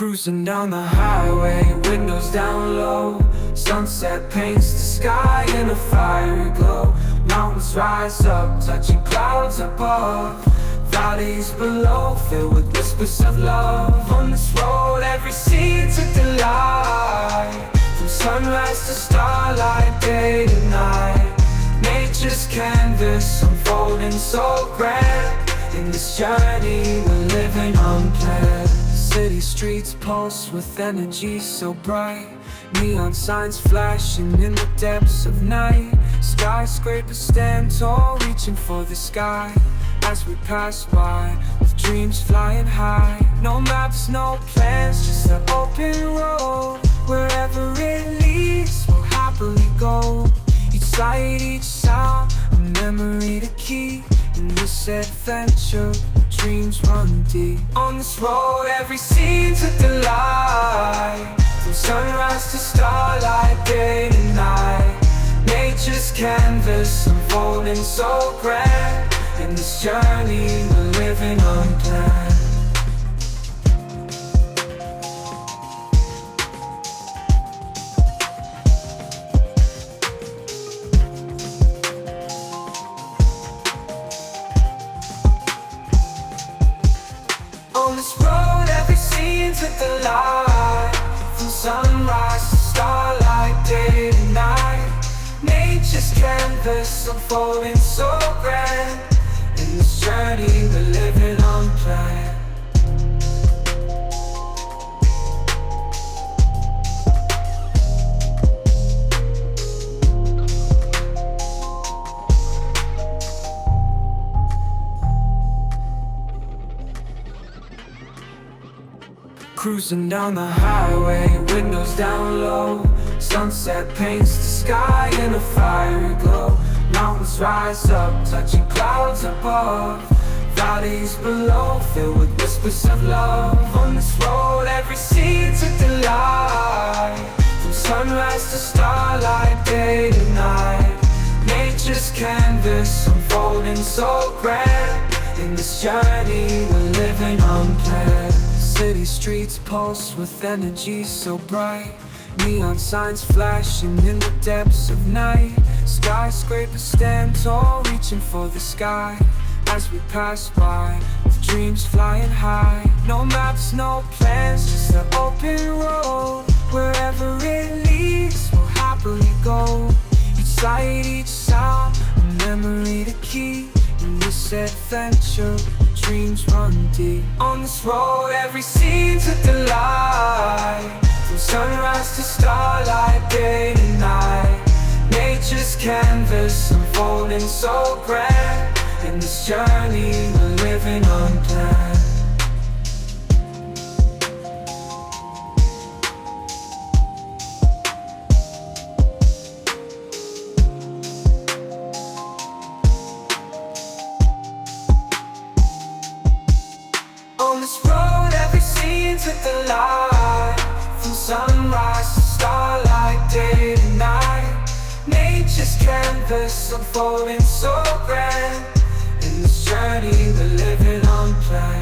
Cruising down the highway, windows down low. Sunset paints the sky in a fiery glow. Mountains rise up, touching clouds above. Valleys below, filled with whispers of love. On this road, every scene's a delight. From sunrise to starlight, day to night. Nature's canvas unfolding so grand. In this journey, we're living unplanned. City streets pulse with energy so bright. Neon signs flashing in the depths of night. Skyscrapers stand tall, reaching for the sky. As we pass by, with dreams flying high. No maps, no plans, just an open road. Wherever it leads, we'll happily go. Each sight, each sound, a memory to keep. In this adventure, dreams run deep. On this road, every scene's a delight. From sunrise to starlight, day to night. Nature's canvas unfolding so grand. In this journey, we're living unplanned. On this road, every scene's a delight. From sunrise to starlight, day to night. Nature's canvas unfolding so grand. In this journey, we're living unplanned. Cruising down the highway, windows down low. Sunset paints the sky in a fiery glow. Mountains rise up, touching clouds above. Valleys below, filled with whispers of love. On this road, every scene's a delight. From sunrise to starlight, day to night. Nature's canvas unfolding so grand. In this journey, we're living unplanned. City streets pulse with energy so bright. Neon signs flashing in the depths of night. Skyscrapers stand tall, reaching for the sky. As we pass by, with dreams flying high. No maps, no plans, just an open road. Wherever it leads, we'll happily go. Each sight, each sound, a memory to keep. In this adventure, dreams run deep. On this road, every scene's a delight. From sunrise to starlight, day to night. Nature's canvas unfolding so grand. In this journey, we're living unplanned. On this road, every scene's a delight. From sunrise to starlight, day to night. Nature's canvas unfolding so grand. In this journey, we're living unplanned.